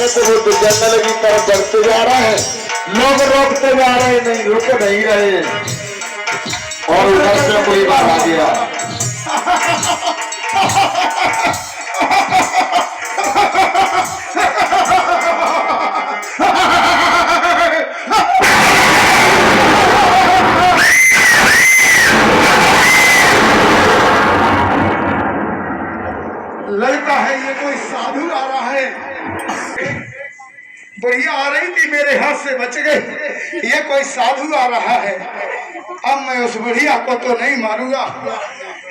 स्वागत है। वो तो जंगल की तरफ बढ़ते जा रहे हैं, लोग रोकते जा रहे हैं, नहीं रुक नहीं रहे और उधर से कोई बात आ गया। लगता है ये कोई साधु आ रहा है। बढ़िया आ रही थी, मेरे हाथ से बच गई। ये कोई साधु आ रहा है। अब मैं उस बढ़िया को तो नहीं मारूंगा,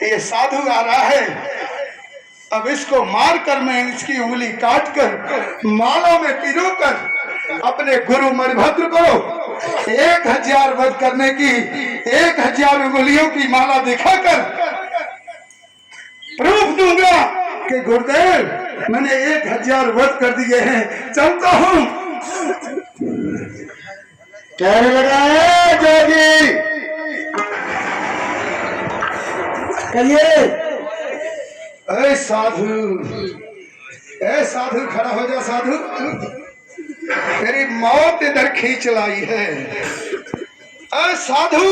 ये साधु आ रहा है। अब इसको मार कर मैं इसकी उंगली काट कर माला में पिरो कर अपने गुरु मणिभद्र को 1000 वध करने की 1000 उंगलियों की माला दिखाकर प्रूफ दूंगा कि गुरुदेव मैंने 1000 वध कर दिए हैं। चलता हूँ। कहने लगा है जोगी, कहिए। ऐ साधु, ऐ साधु खड़ा हो जा। साधु तेरी मौत इधर खींच लाई है। ऐ साधु,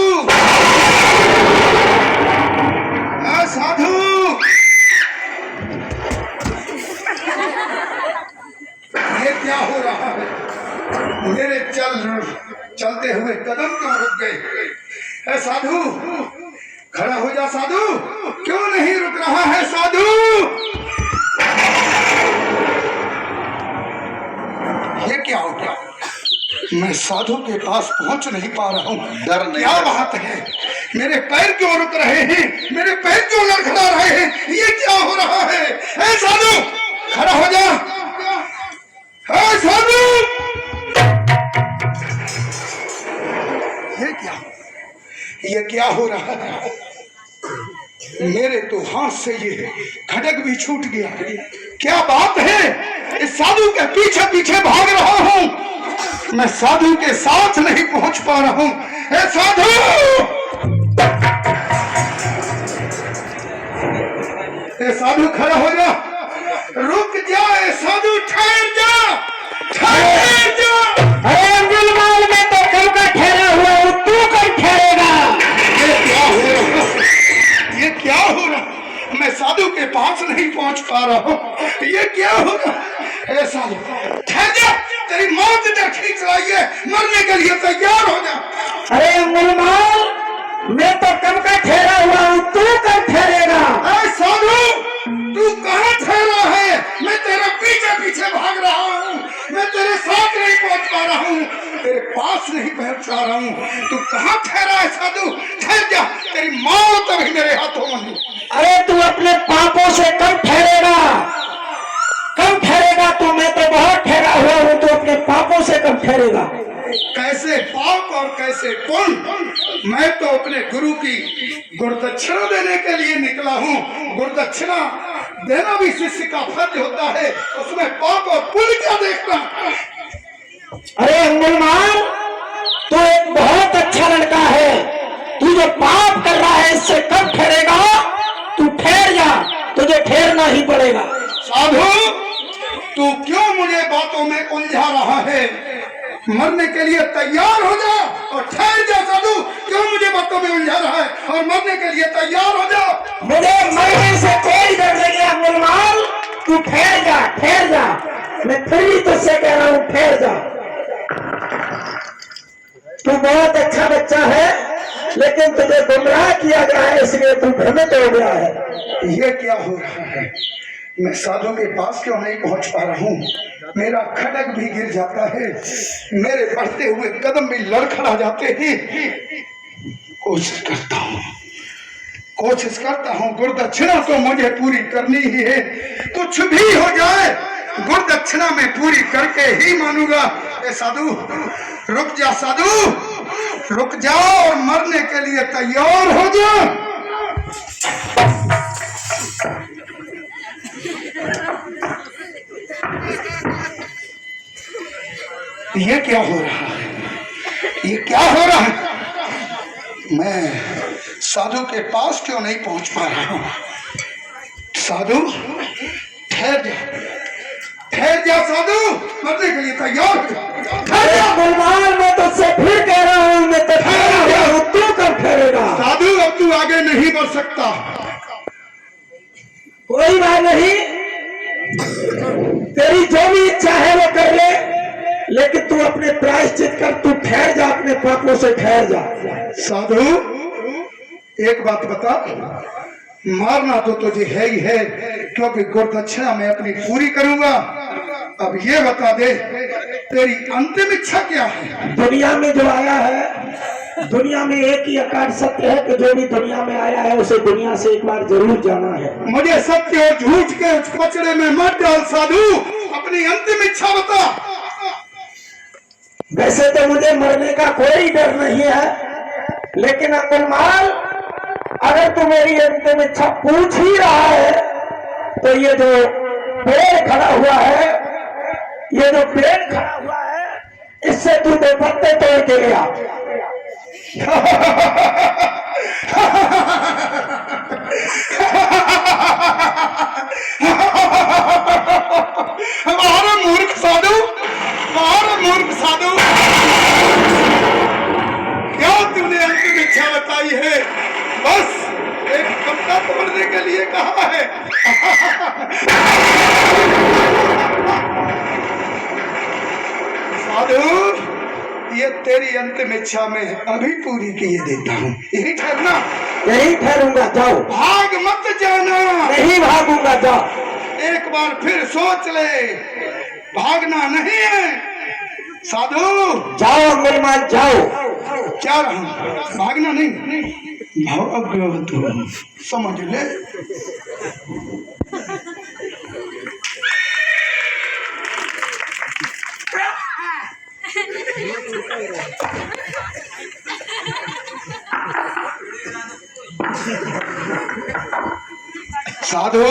ऐ साधु, ये क्या हो रहा है? मेरे चलते हुए कदम क्यों रुक गए? ऐ साधु खड़ा हो जा। साधु क्यों नहीं रुक रहा है? साधु ये क्या हो गया? मैं साधु के पास पहुंच नहीं पा रहा हूँ। डर नहीं, क्या बात है? मेरे पैर क्यों रुक रहे हैं? मेरे पैर क्यों लड़खड़ा रहे हैं? ये क्या हो रहा है? ऐ साधु खड़ा हो जा। ऐ साधु, ये क्या हो रहा है? मेरे तो हाथ से ये खड़ग भी छूट गया। क्या बात है? इस साधु के पीछे पीछे भाग रहा हूँ, मैं साधु के साथ नहीं पहुंच पा रहा हूँ। ए साधु, ए साधु खड़ा हो जा। रुक जा। ए साधु ठहर जा, ठहर जा। अरे अंगुलमाल में तो कल का ठहरा हुआ हूँ, तू कब ठहरेगा? ये क्या हो रहा? ये क्या हो रहा? मैं साधु के पास नहीं पहुंच पा रहा हूँ। ये क्या हो रहा? ए साधु ठहर जा, तेरी मौत इधर खींच रही है। मरने के लिए तैयार हो जा। अरे अंगुलमाल, मैं तो कब का ठहरा हुआ हूँ, तू कब ठहरेगा? ए साधु, तू कहाँ ठहरा है? मैं तेरे पीछे पीछे भाग रहा हूँ, मैं तेरे साथ नहीं पहुंच पा रहा हूँ, तेरे पास नहीं पहुंच पा रहा हूँ। तू कहाँ ठहरा है? साधु ठहर जा, तेरी मौत अभी मेरे हाथों में है। अरे तू अपने पापों से कब ठहरेगा? कब ठहरेगा तू? मैं तो बहुत ठहरा हुआ हूँ, तू अपने पापों से कब ठहरेगा? कैसे पाप और कैसे पुण्य? मैं तो अपने गुरु की गुरुदक्षिणा देने के लिए निकला हूँ। गुरुदक्षिणा देना भी शिष्य का फर्ज होता है, उसमें पाप और पुण्य क्या देखना? अरे अंगुलमाल, तू एक बहुत अच्छा लड़का है, तू जो पाप कर रहा है इससे कब ठहरेगा? तू ठहर जा, तुझे ठहरना ही पड़ेगा। साधु, तू क्यों मुझे बातों में उलझा रहा है? मरने के लिए तैयार हो जा और ठहर जा। साधु क्यों मुझे बातों में उलझा रहा है? और मरने के लिए तैयार हो जा। मुझे मरने से कोई डर नहीं है अंगुलमाल, तू ठहर जा, ठहर जा। मैं फिर भी तुझसे कह रहा हूँ, ठहर जा। तू बहुत अच्छा बच्चा है, लेकिन तुझे गुमराह किया गया है, इसलिए तू भ्रमित हो गया है। ये क्या हो रहा है? मैं साधु के पास क्यों नहीं पहुंच पा रहा हूँ? मेरा खड़ग भी गिर जाता है, मेरे बढ़ते हुए कदम भी लड़खड़ा जाते हैं। कोशिश करता हूँ। गुरुदक्षिणा तो मुझे पूरी करनी ही है, कुछ भी हो जाए गुरुदक्षिणा में पूरी करके ही मानूंगा। ए साधु रुक जा। साधु रुक जा और मरने के लिए तैयार हो जा। ये क्या हो रहा है? ये क्या हो रहा है? मैं साधु के पास क्यों नहीं पहुंच पा रहा हूं? साधु ठहर जा, ठहर जा साधु, मरने के लिए तैयार हो जा। अरे अंगुलमाल, मैं तुझसे फिर कह रहा हूँ, मैं तो ठहरा हूँ, तू कब ठहरेगा? साधु अब तू आगे नहीं बढ़ सकता। कोई बात नहीं, तेरी जो भी इच्छा है वो कर ले, लेकिन तू अपने प्रायश्चित कर, तू ठहर जा, अपने पापों से ठहर जा। साधु एक बात बता, मारना तो तुझे है ही है, क्योंकि गुरदक्षिणा मैं अपनी पूरी करूंगा। अब ये बता दे, तेरी अंतिम इच्छा क्या है? दुनिया में जो आया है, दुनिया में एक ही अकाट सत्य है कि जो भी दुनिया में आया है उसे दुनिया से एक बार जरूर जाना है। मुझे सत्य और झूठ के पचड़े में मत डाल साधु, अपनी अंतिम इच्छा बता। वैसे तो मुझे मरने का कोई डर नहीं है, लेकिन अंगुलमाल, अगर तू मेरी अंतिम इच्छा पूछ ही रहा है तो ये जो पेड़ खड़ा हुआ है, ये जो पेड़ खड़ा हुआ है, इससे तू 2 पत्ते तोड़ के ले आ। हमारा मूर्ख साधु, हमारा मूर्ख साधु, क्या तूने अंतिम इच्छा बताई है? बस एक पत्ता तोड़ने के लिए कहा है। साधु, ये तेरी अंतिम इच्छा में अभी पूरी किए देता हूँ। यही ठहरना? यही ठहरूंगा, जाओ। भाग मत जाना। नहीं भागूंगा, जाओ। एक बार फिर सोच ले, भागना नहीं है। साधु जाओ अंगुलमाल, जाओ। क्या रहा? भागना नहीं, भाग तू, समझ ले। साधु,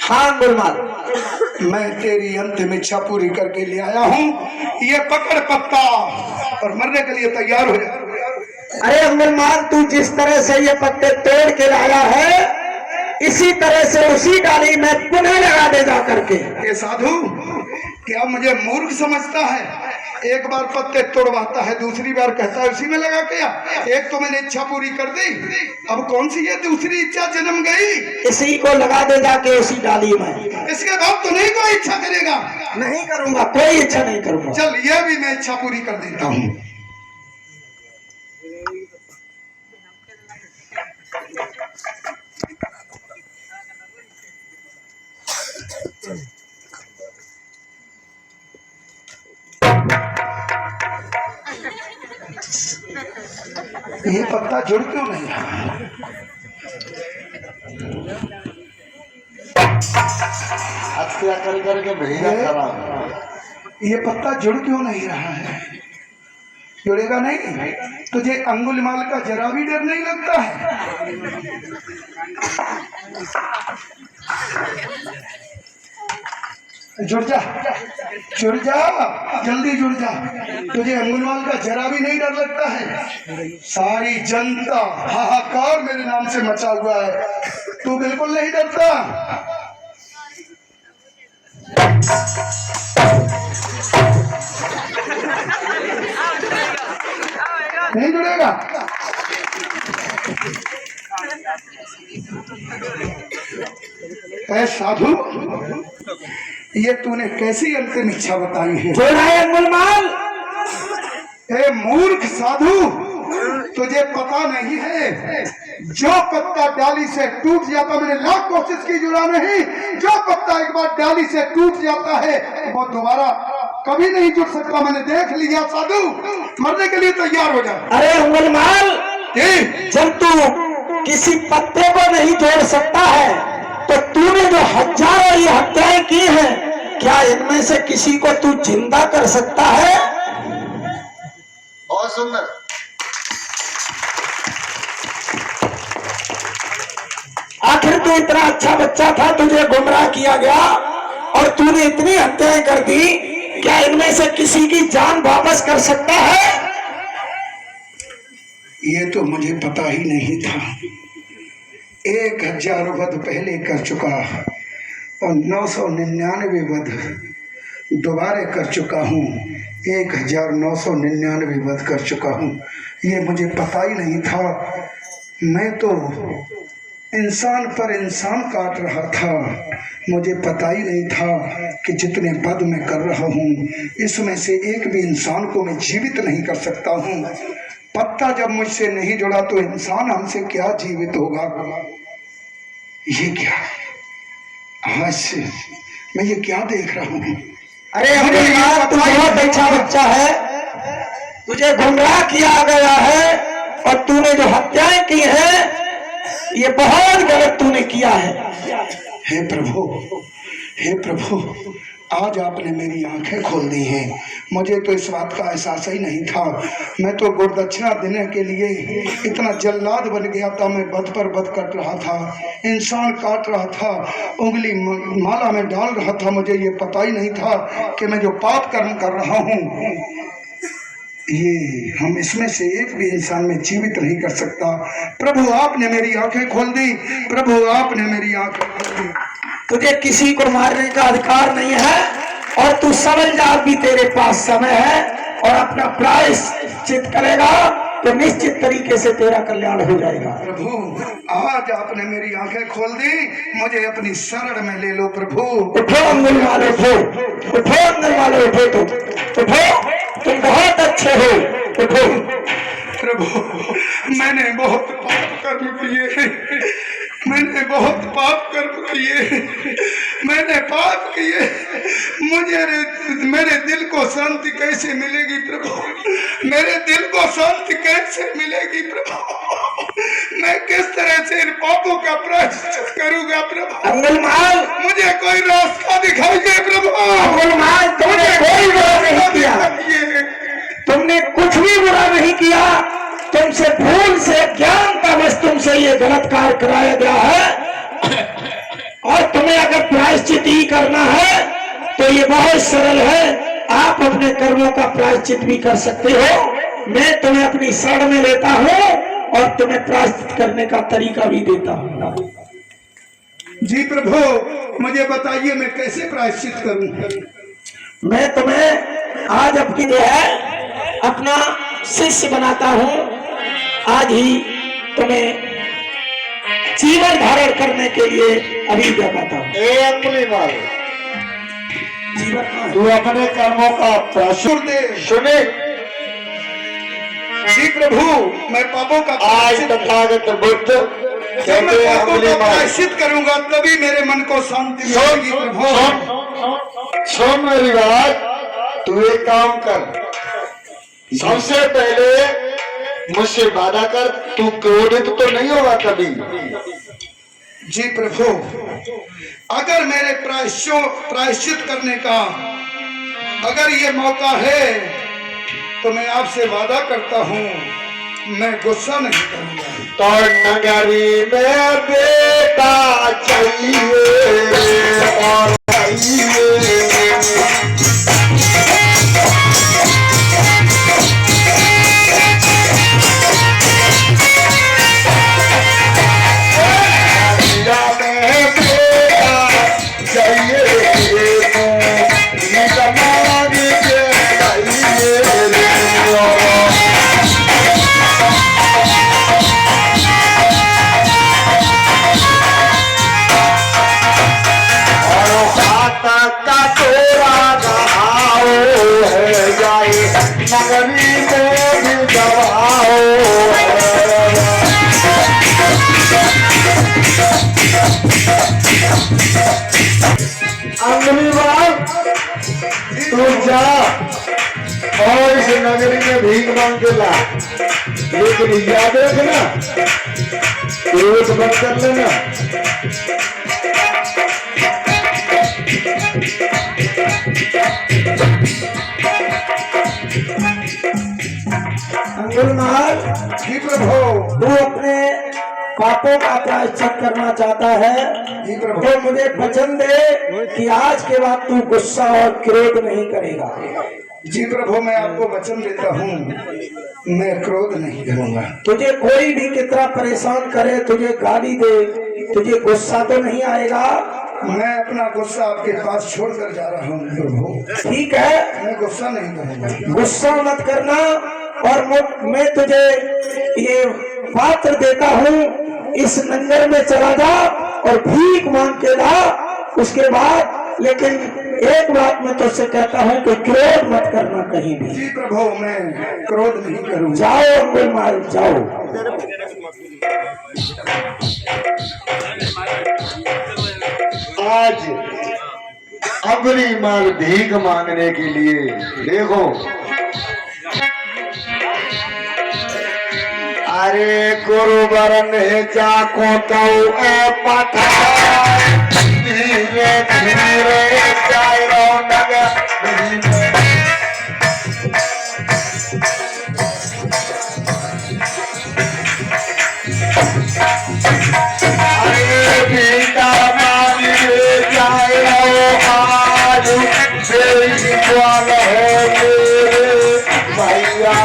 हाँ अंगुलमाल, मैं तेरी अंतिम इच्छा पूरी करके ले आया हूँ। ये पकड़ पत्ता और मरने के लिए तैयार हो जा। अरे अंगुलमाल, तू जिस तरह से ये पत्ते तोड़ के लाया है, इसी तरह से उसी डाली में पुनः लगा दे जा करके। ये साधु क्या मुझे मूर्ख समझता है? एक बार पत्ते तोड़वाता है, दूसरी बार कहता है उसी में लगा के आ। एक तो मैंने इच्छा पूरी कर दी, अब कौन सी ये दूसरी इच्छा जन्म गई? इसी को लगा दे जाके उसी डाली में। इसके बाद तो नहीं कोई इच्छा करेगा? नहीं करूंगा, कोई इच्छा नहीं करूंगा। चल ये भी मैं इच्छा पूरी कर देता हूँ। ये पत्ता जुड़ क्यों नहीं रहा? हत्या कर करके भेजा करा। ये पत्ता जुड़ क्यों नहीं रहा है? जुड़ेगा नहीं? तुझे अंगुलिमाल का जरा भी डर नहीं लगता है? जुड़ जा, जुड़ जा, जल्दी जुड़ जा। तुझे अंगुलिमाल का जरा भी नहीं डर लगता है? सारी जनता हाहाकार मेरे नाम से मचा हुआ है, तू बिल्कुल नहीं डरता? नहीं जुड़ेगा? ऐ साधु, ये तूने कैसी अंतिम इच्छा बताई है? जोड़ा है अंगुलमाल। ए मूर्ख साधु, तुझे पता नहीं है, जो पत्ता डाली से टूट जाता, मैंने लाख कोशिश की जुड़ा नहीं, जो पत्ता एक बार डाली से टूट जाता है वो दोबारा कभी नहीं जुड़ सकता। मैंने देख लिया साधु, मरने के लिए तैयार हो जा। अरे अंगुलमाल, जब तू किसी पत्ते को नहीं जोड़ सकता है तो तूने जो हजारों ये हत्याएं की हैं, क्या इनमें से किसी को तू जिंदा कर सकता है? बहुत सुंदर। आखिर तू इतना अच्छा बच्चा था, तुझे गुमराह किया गया और तूने इतनी हत्याएं कर दी, क्या इनमें से किसी की जान वापस कर सकता है? ये तो मुझे पता ही नहीं था। 1000 वध पहले कर चुका, और 999 वध दोबारा कर चुका हूँ। 1999 वध कर चुका हूँ। ये मुझे पता ही नहीं था। मैं तो इंसान पर इंसान काट रहा था। मुझे पता ही नहीं था कि जितने वध मैं कर रहा हूँ इसमें से एक भी इंसान को मैं जीवित नहीं कर सकता हूँ। पत्ता जब मुझसे नहीं जुड़ा तो इंसान हमसे क्या जीवित होगा। ये क्या, आज से मैं ये क्या देख रहा हूँ। अरे हमारे यार तू बहुत अच्छा बच्चा है, तुझे गुमराह किया गया है और तूने जो हत्याएं की है ये बहुत गलत तूने किया है। हे प्रभु, हे प्रभु, आज आपने मेरी आंखें खोल दी हैं। मुझे तो इस बात का एहसास ही नहीं था। मैं तो गुरदक्षिणा देने के लिए इतना जल्लाद बन गया था। मैं बद पर बद कट रहा था, इंसान काट रहा था, उंगली माला में डाल रहा था। मुझे ये पता ही नहीं था कि मैं जो पाप कर्म कर रहा हूँ ये हम इसमें से एक भी इंसान में जीवित नहीं कर सकता। प्रभु आपने मेरी आंखें खोल दी। प्रभु आपने मेरी आंखें खोल दी। तुझे किसी को मारने का अधिकार नहीं है और तू समझ जा भी तेरे पास समय है और अपना प्रायश्चित करेगा तो निश्चित तरीके से तेरा कल्याण हो जाएगा। प्रभु आज आपने मेरी आंखें खोल दी, मुझे अपनी शरण में ले लो। प्रभु उठो अंगुल वाले, उठो उठो अंगुल वाले, उठो उठो, तुम बहुत अच्छे हो, उठो। प्रभु मैंने बहुत पाप कर्म किए, मैंने बहुत पाप कर्म किए, मैंने पाप किए। मुझे मेरे दिल को शांति कैसे मिलेगी प्रभु, मेरे दिल को शांति कैसे मिलेगी प्रभु। मैं किस तरह से इन पापों का प्रायश्चित करूंगा प्रभु। अंगुलमाल, मुझे कोई रास्ता दिखाइए प्रभु। अंगुलमाल, तुमने कोई बुरा नहीं किया, तुमने कुछ भी बुरा नहीं किया। तुमसे भूल से ज्ञान का बस तुमसे ये गलत कार्य कराया गया है और तुम्हें अगर प्रायश्चित ही करना है तो ये बहुत सरल है। आप अपने कर्मों का प्रायश्चित भी कर सकते हो। मैं तुम्हें अपनी शरण में लेता हूँ और तुम्हें प्रायश्चित करने का तरीका भी देता हूँ। जी प्रभु मुझे बताइए मैं कैसे प्रायश्चित करूं। मैं तुम्हें आज अपनी जो है अपना शिष्य बनाता हूँ। आज ही तुम्हें जीवन धारण करने के लिए अभी बताता हूँ। जीवन तू अपने कर्मों का प्रायश्चित दे। सुने जी प्रभु मैं पापों का आज तथागत बुद्ध जब मैं पापों का प्रायश्चित करूंगा तभी मेरे मन को शांति मिलेगी प्रभु। सुन मेरी बात, तू एक काम कर, सबसे पहले मुझसे वादा कर, तू क्रोधित तो नहीं होगा कभी। जी प्रभु अगर मेरे प्रायश्चित करने का अगर ये मौका है तो मैं आपसे वादा करता हूँ मैं गुस्सा नहीं करूंगा। तो नगरी में बेटा चाहिए और चाहिए। नगरी में भी दबाओ। अंगली बाल तू जा और इस नगरी में भीख मांग के ला, लेकिन याद रखना पेट बंद कर लेना। अंगुलमाल, जी प्रभु तू अपने पापों का प्रायश्चित करना चाहता है जी प्रभु। तो मुझे वचन दे कि आज के बाद तू गुस्सा और क्रोध नहीं करेगा। जी प्रभु मैं आपको वचन देता हूँ मैं क्रोध नहीं करूंगा। तुझे कोई भी कितना परेशान करे, तुझे गाली दे, तुझे गुस्सा तो नहीं आएगा। मैं अपना गुस्सा आपके पास छोड़कर जा रहा हूँ प्रभु। ठीक है, मैं गुस्सा नहीं करूँगा। गुस्सा मत करना। और मैं तुझे ये पात्र देता हूँ, इस लंगर में चला जा और भीख मांग के ला। उसके बाद लेकिन एक बात मैं तुझसे कहता हूँ कि क्रोध मत करना कहीं भी। जी प्रभु, मैं क्रोध नहीं करूँगा। जाओ अंगुलमाल जाओ। आज अंगुलीमाल भीख मांगने के लिए देखो, अरे गुरुवरन जाको तो पता धीरे धीरे जाए नगर। अरे बेटा मानी जाए आज बेईमान है मेरे भैया।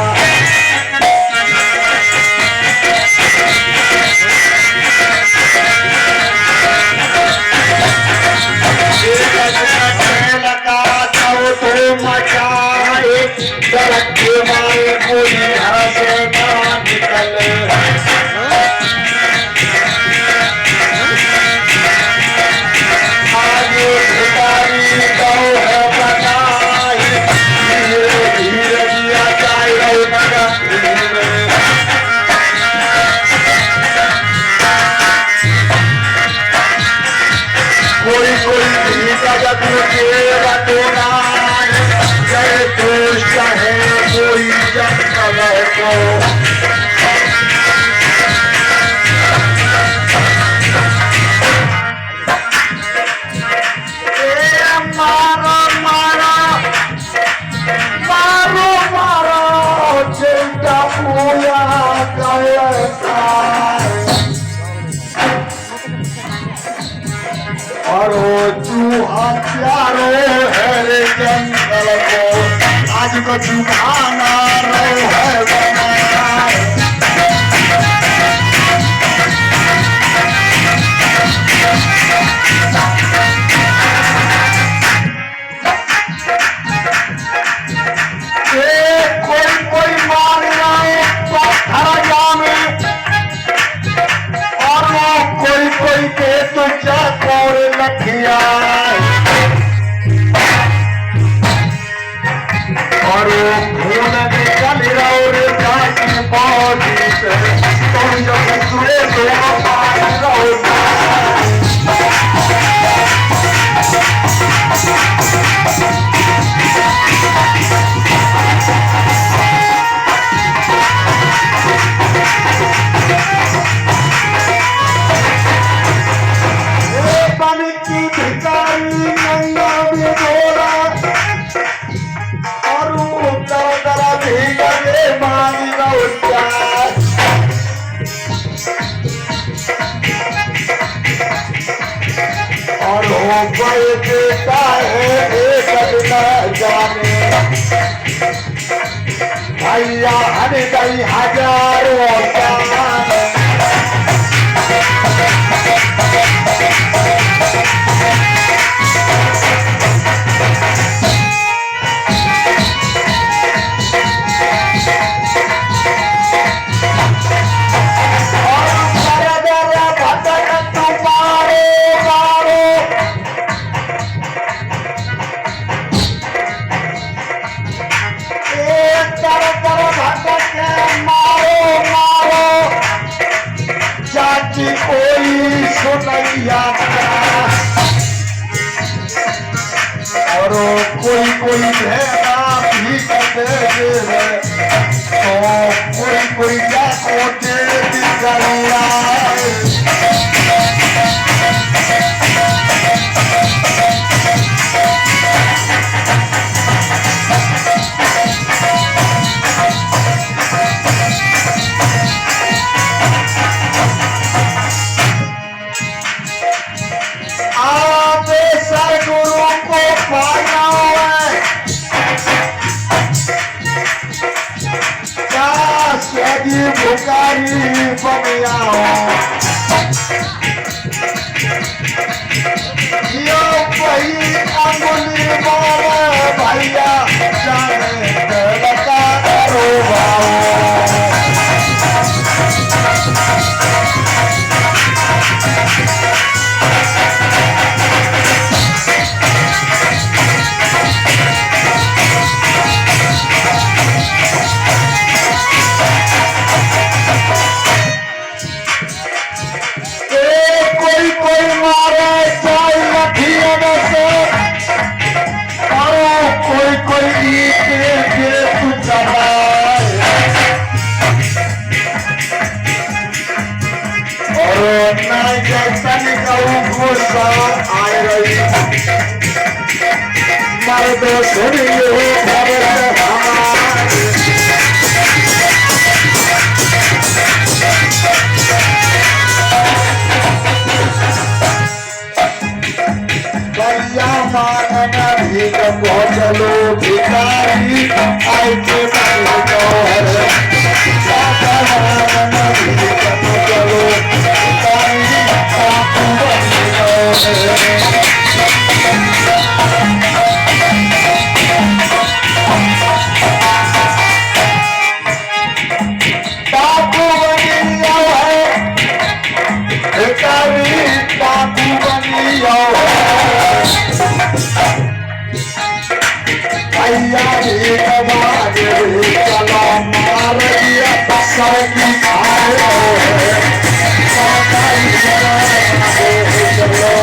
और चूहा प्यारो है रे जंगल को, आज को चुभाना रो है बनाया। कोई मार रहा पत्थर जामे, और वो कोई के तुझा कोर लखिया, और वो खून निकल रहो जाती बॉडी से, तुम जब दूसरे दो पार रहो। और हो गए देता है एक न जाने, भैया हरे गई हजारों जाने। कोई सुनैया और कोई भेड़ा भी करते हैं, तो कोई जाको दे दिया। भुकारी बनिया यो वही अंगुली मारे भैया जाने बता करो बाबू। कोई कोई मारे जाए लठिया में से, और कोई ईट के तू चढ़ाए, और नहीं जैसा निकालू गुस्सा आए रही मर्द सुनिए घर से हमारे। भैया मानना भी चलो भिखारी आए के चलो बापू बनिया है भिखारी, बापू बनिया भैया जी कबाज चलो मार दिया सबकी खाए चलो।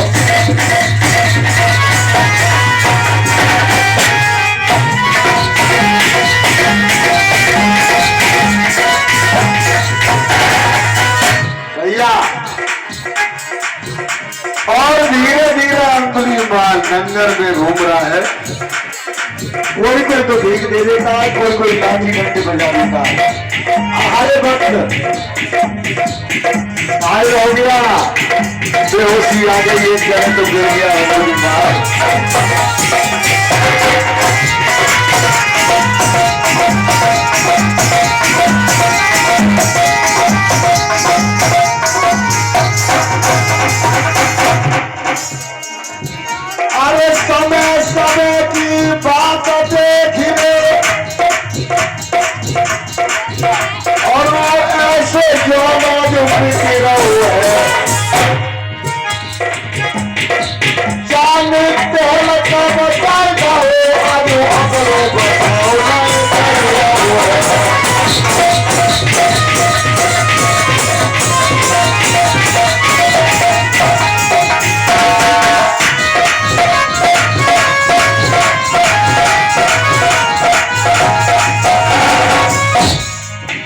भैया और धीरे धीरे अंकुली माल जंगल में घूम रहा है। कोई तो भीख दे देता है, कोई लाठी घंटे बजा देता है। अरे वक्त आए हो गया, बेहोशी आ गई, एक जगह तो गिर गया अंकुली माल। अरे समय समय की बात देखिए, और वो ऐसे जो है जाने पहले का बताएगा हो आज बताओ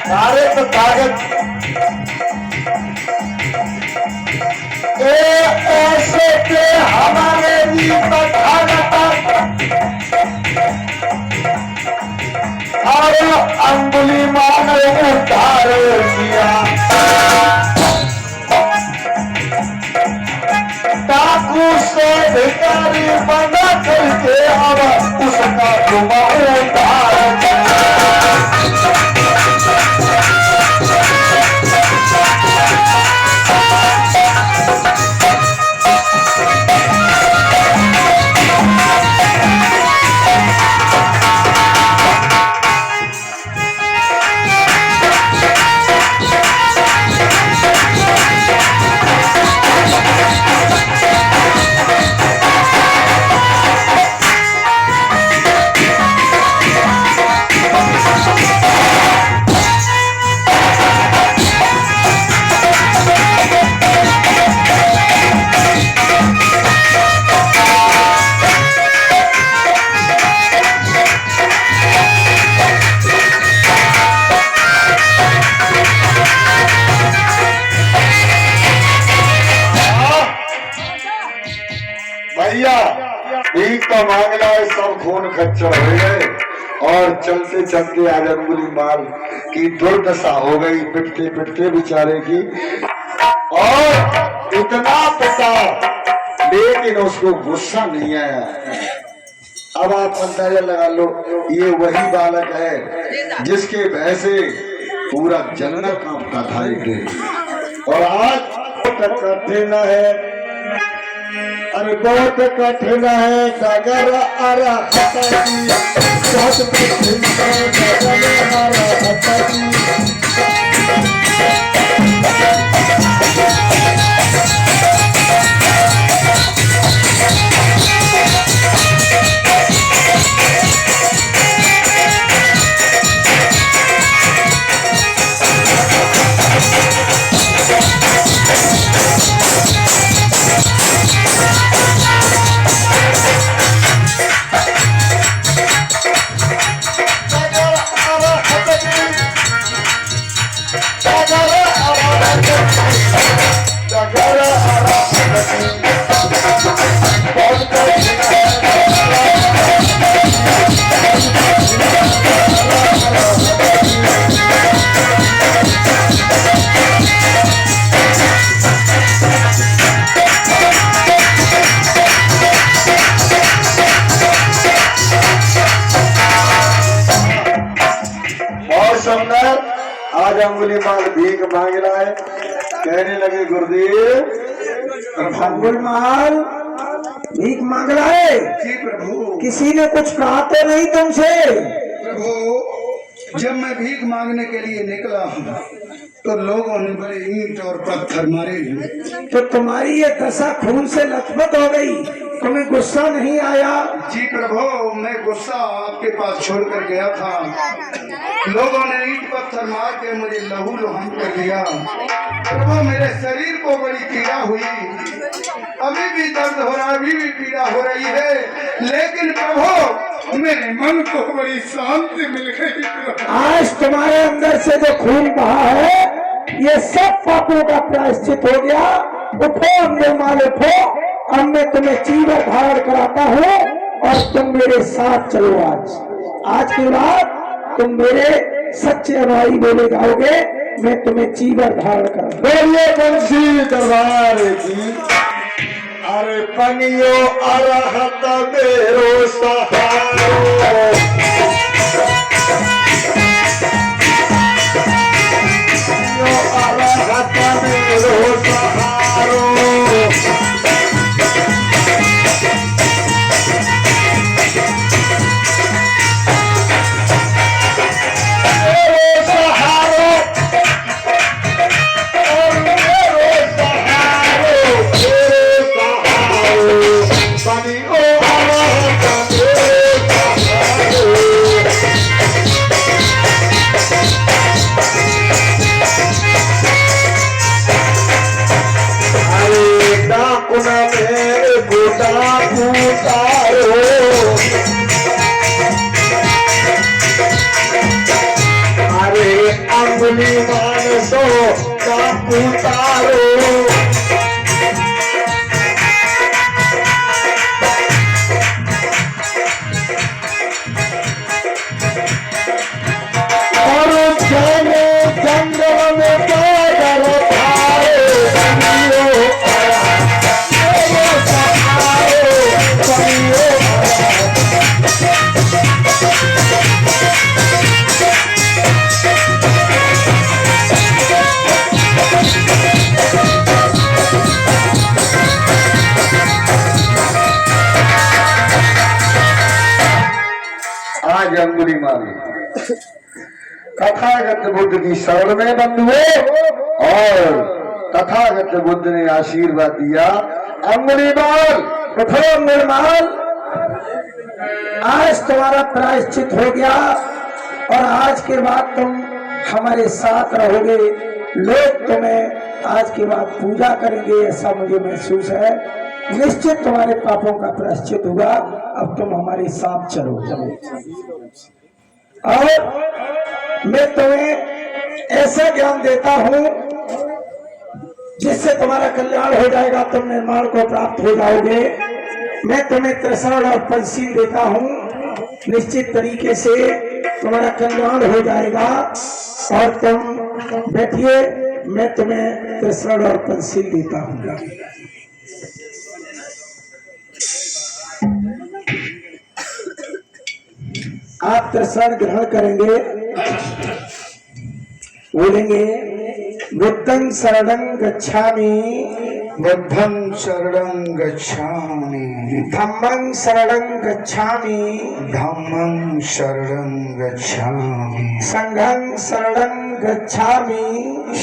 सारे तो कागज ऐसे के हमारे भी और अंगुली मान उद्धार किया। डाकू से भिखारी बना करके अब उसका धुआं उद्धार किया। भैया भीख का मांगना है, सब खून खच्चर हो गए और चलते चलते आज अंगुली माल की दुर्दशा हो गई, पिटते पिटते बेचारे की। और इतना पिटा लेकिन उसको गुस्सा नहीं आया। अब आप अंदाजा लगा लो, ये वही बालक है जिसके भय से पूरा जंगल कांपता था एक दिन। और आज करते न है अरे बहुत कठिन है डगर अरहती, बहुत कठिन है डगर अरहती। आज अंगुलीमाल भीख मांग रहा है, कहने लगे गुरुदेव अंगुलीमाल भीख मांग रहा है। जी प्रभु। किसी ने कुछ कहा तो नहीं तुमसे? प्रभु, जब मैं भीख मांगने के लिए निकला तो लोगों ने बड़े ईंट और पत्थर मारे। तो तुम्हारी ये दशा खून से लथपथ हो गई, तुम्हें गुस्सा नहीं आया? जी प्रभु, मैं गुस्सा आपके पास छोड़कर गया था, लोगों ने ईंट पत्थर मार के मुझे लहू लुहान कर दिया। प्रभु, मेरे शरीर को बड़ी पीड़ा हुई, अभी भी दर्द हो रहा, अभी भी पीड़ा हो रही है, लेकिन प्रभु मेरे मन को बड़ी शांति मिल गई। आज तुम्हारे अंदर से जो खून बहा है, ये सब पापों का प्रायश्चित हो गया। उठो अंगुलीमाल उठो, अब मैं तुम्हें चीवर धारण कराता हूँ और तुम मेरे साथ चलो। आज के बाद तुम मेरे सच्चे अनुयायी बोले जाओगे, मैं तुम्हें चीवर धारण करूंगा। बोलिए बंसी दरबार की। अरे पनियो अरहत मेरो सहारो, अरहत मेरो सहारो। अंगुलीमाल सो का उतारो, और जाने जंगल में पैदल खाए, बनियो मेरो सहारो, बनियो। आज अंगुलीमाल तथागत बुद्ध की शरण में बंद हुए और तथागत बुद्ध ने आशीर्वाद दिया। अंगुलीमाल उठो अंगुलीमाल, आज तुम्हारा प्रायश्चित हो गया और आज के बाद तुम हमारे साथ रहोगे। लोग तुम्हें आज के बाद पूजा करेंगे, ऐसा मुझे महसूस है। निश्चित तुम्हारे पापों का प्रायश्चित होगा। अब तुम हमारे साथ चलो। और मैं तुम्हें ऐसा ज्ञान देता हूं जिससे तुम्हारा कल्याण हो जाएगा, तुम निर्माण को प्राप्त हो जाओगे। मैं तुम्हें त्रिशरण और पंचशील देता हूं, निश्चित तरीके से तुम्हारा कल्याण हो जाएगा। और तुम बैठिए, मैं तुम्हें त्रिशरण और पंचशील देता हूँ। आप त्रिशरण ग्रहण करेंगे, बोलेंगे बुद्धं शरणं गच्छामि, बुद्धं शरणं गच्छामि धम्मं शरणं गच्छामि धम्मं शरणं गच्छामि संघं शरणं गच्छामि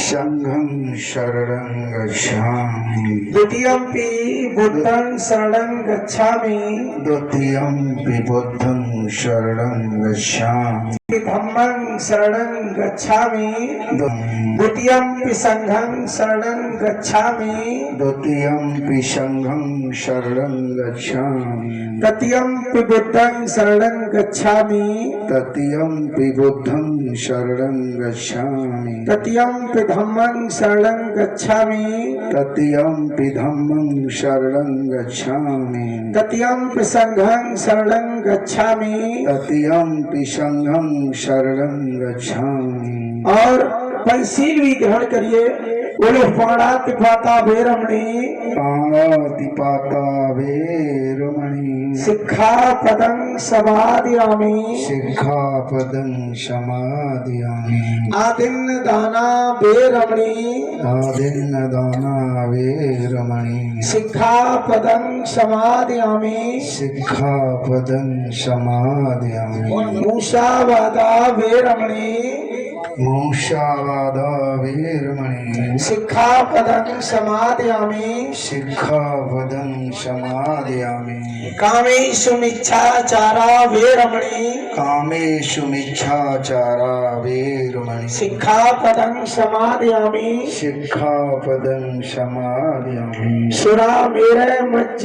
संघं शरणं गच्छामि द्वितीयंपि बुद्धं शरणं गच्छामि द्वितीयंपि बुद्धं शरणं गच्छामि धम्मं शरणं गच्छामि द्वितीयंपि संघं शरणं गच्छामि द्वितीयंपि संघं शरणं गच्छामि तृतीयंपि बुद्धं शरणं गच्छामि तृतीयंपि बुद्धं शरणं गच्छामि तृतीयंपि धम्मं शरणं गच्छामि तृतीयंपि धम्मं शरणं गच्छामि तृतीयंपि संघं शरणं गच्छामि तृतीयंपि संघं शरणं गच्छामि। और पंचशील भी ग्रहण करिए। बोलो पाणातिपाता वैरमणि पाणातिपाता वैरमणि सिक्खापदं समादयामि सिक्खापदं समादयामि आदिन्नदाना वैरमणि आदिन्नदाना वैरमणि सिक्खापदं समादयामि सिक्खापदं समादयामि मूषावादा वैरमणि मूषावादा वैरमणि सिक्खापदं समादयामि सिक्खापदं समादयामि कामेषु मिच्छाचारा वैरमणि कामेषु मिच्छाचारा वैरमणि सिक्खापदं समादयामि सिक्खापदं समादयामि सुरामेरय मज्ज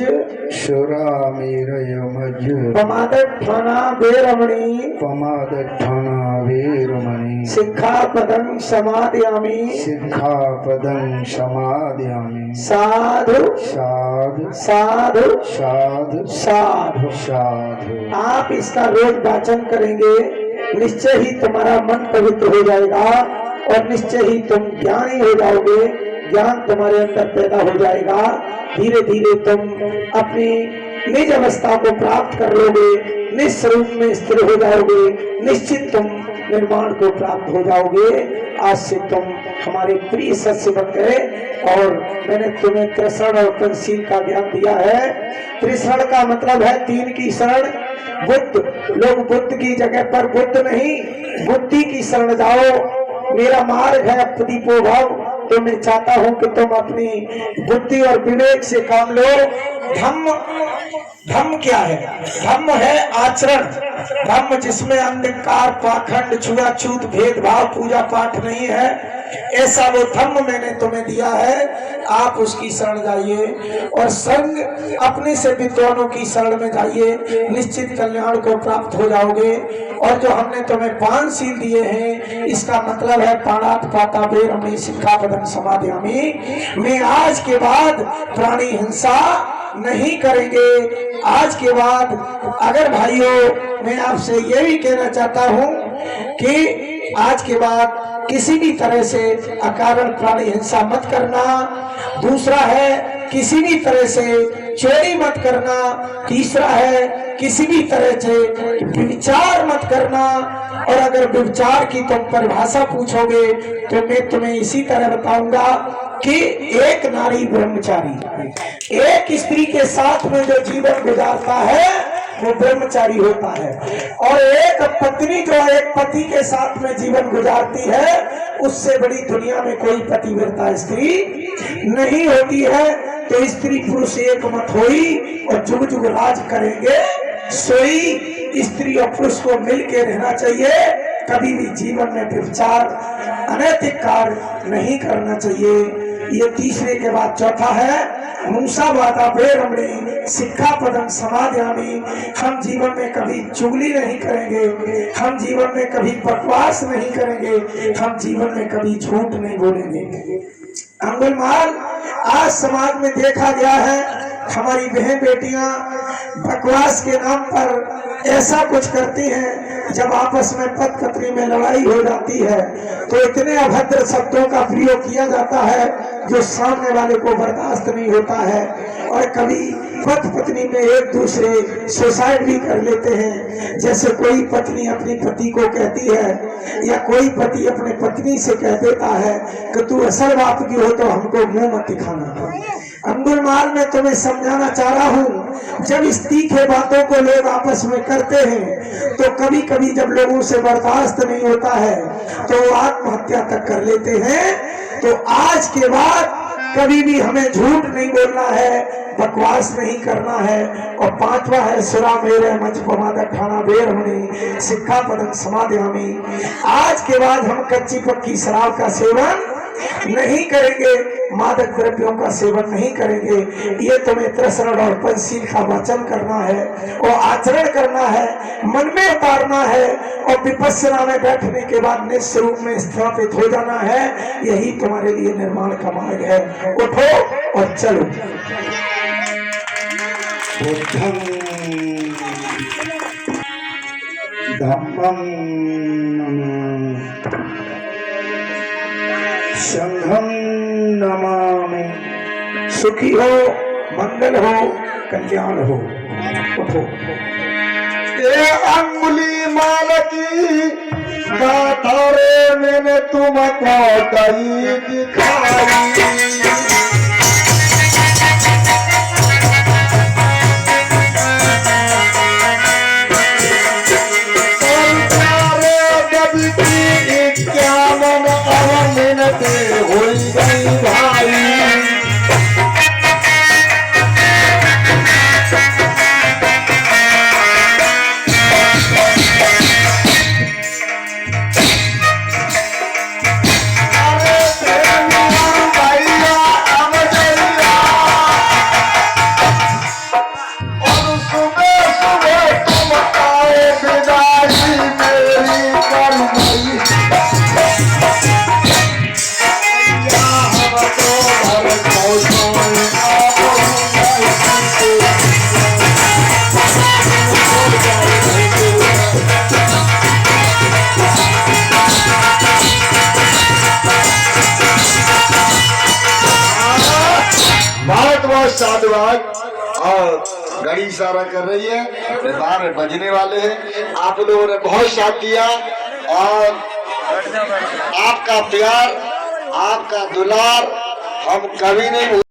शुरामेरय मज्ज प्रमादठाना वैरमणि पमादठाना वैरमणि सिक्खापदं समादयामि सिक्खापदं समादयामि साधु साधु साधु साधु साधु। साधु। आप इसका रोज वाचन करेंगे, निश्चय ही तुम्हारा मन पवित्र हो जाएगा और निश्चय ही तुम ज्ञानी हो जाओगे। ज्ञान तुम्हारे अंदर पैदा हो जाएगा। धीरे धीरे तुम अपनी निज अवस्था को प्राप्त कर लोगे, निस्वरूप में स्थिर हो जाओगे, निश्चित तुम निर्माण को प्राप्त हो जाओगे। आज से तुम हमारे प्रिय सदस्य बन गए और मैंने तुम्हें त्रिशरण और पंचशील का ज्ञान दिया है। त्रिशरण का मतलब है तीन की शरण। बुद्ध, लोग बुद्ध की जगह पर बुद्ध नहीं, बुद्धि की शरण जाओ। मेरा मार्ग है प्रदीपो भव। तो मैं चाहता हूं कि तुम अपनी बुद्धि और विवेक से काम लो। धम्म, धम्म क्या है? धम्म है आचरण। धम्म जिसमें अंधकार, पाखंड, छुआछूत, भेदभाव, पूजा पाठ नहीं है, ऐसा वो धम्म मैंने तुम्हें दिया है। आप उसकी शरण जाइए और संग अपने से विद्वानों की शरण में जाइए, निश्चित कल्याण को प्राप्त हो जाओगे। और जो हमने तुम्हें पांचशील दिए हैं, इसका मतलब है पाणातिपाता वैरमणि सिक्खापदं समादयामि। मैं आज के बाद प्राणी हिंसा नहीं करेंगे। आज के बाद अगर भाइयों, मैं आपसे ये भी कहना चाहता हूं कि आज के बाद किसी भी तरह से अकारण प्राणी हिंसा मत करना। दूसरा है किसी भी तरह से चोरी मत करना। तीसरा है किसी भी तरह से विचार मत करना। और अगर विचार की तुम परिभाषा पूछोगे तो मैं तुम्हें इसी तरह बताऊंगा कि एक नारी ब्रह्मचारी, एक स्त्री के साथ में जो जीवन गुजारता है वो ब्रह्मचारी होता है। और एक पत्नी जो एक पति के साथ में जीवन गुजारती है, उससे बड़ी दुनिया में कोई पतिव्रता स्त्री नहीं होती है। तो स्त्री पुरुष एक मत होई और जुग जुग राज करेंगे सोई। स्त्री और पुरुष को मिलकर रहना चाहिए। कभी भी जीवन में व्यभिचार, अनैतिक कार्य नहीं करना चाहिए। ये तीसरे के बाद चौथा है मूषावादा वैरमणि सिक्खापदं समादयामि। हम जीवन में कभी चुगली नहीं करेंगे, हम जीवन में कभी बकवास नहीं करेंगे, हम जीवन में कभी झूठ नहीं बोलेंगे। अंगुलमाल, आज समाज में देखा गया है हमारी बहन बेटियां बकवास के नाम पर ऐसा कुछ करती हैं। जब आपस में पति पत्नी में लड़ाई हो जाती है तो इतने अभद्र शब्दों का प्रयोग किया जाता है जो सामने वाले को बर्दाश्त नहीं होता है। और कभी पति पत्नी में एक दूसरे सुसाइड भी कर लेते हैं। जैसे कोई पत्नी अपनी पति को कहती है या कोई पति अपने पत्नी से कह देता है कि तू असल बाप की हो तो हमको मुंह मत दिखाना। अंगुलमाल मैं तुम्हें समझाना चाह रहा हूँ, जब इस तीखे बातों को लोग आपस में करते हैं तो कभी कभी जब लोगों से बर्दाश्त नहीं होता है तो वो आत्महत्या तक कर लेते हैं। तो आज के बाद कभी भी हमें झूठ नहीं बोलना है, बकवास नहीं करना है। और पांचवा है सुरा मेरे मंच पमादा ठाना बेर होने सिक्का पदम समाध्यामी। आज के बाद हम कच्ची पक्की शराब का सेवन नहीं करेंगे, मादक द्रव्यों का सेवन नहीं करेंगे। ये तुम्हें त्रसरण और पंचशील का वचन करना है और आचरण करना है, मन में उतारना है और विपस्सना में बैठने के बाद निस्वरूप में स्थापित हो जाना है। यही तुम्हारे लिए निर्माण का मार्ग है। उठो और चलो। बुद्धं धम्मं संघं नमामि। सुखी हो, मंगल हो, कल्याण हो। उठो। ये अंगुलीमाल की गाथारे मैंने तुमको कहीं दिखाई। हो गई भाई। साधुवाद और घड़ी इशारा कर रही है, 12 बजने वाले हैं। आप लोगों ने बहुत साथ दिया और आपका प्यार, आपका दुलार हम कभी नहीं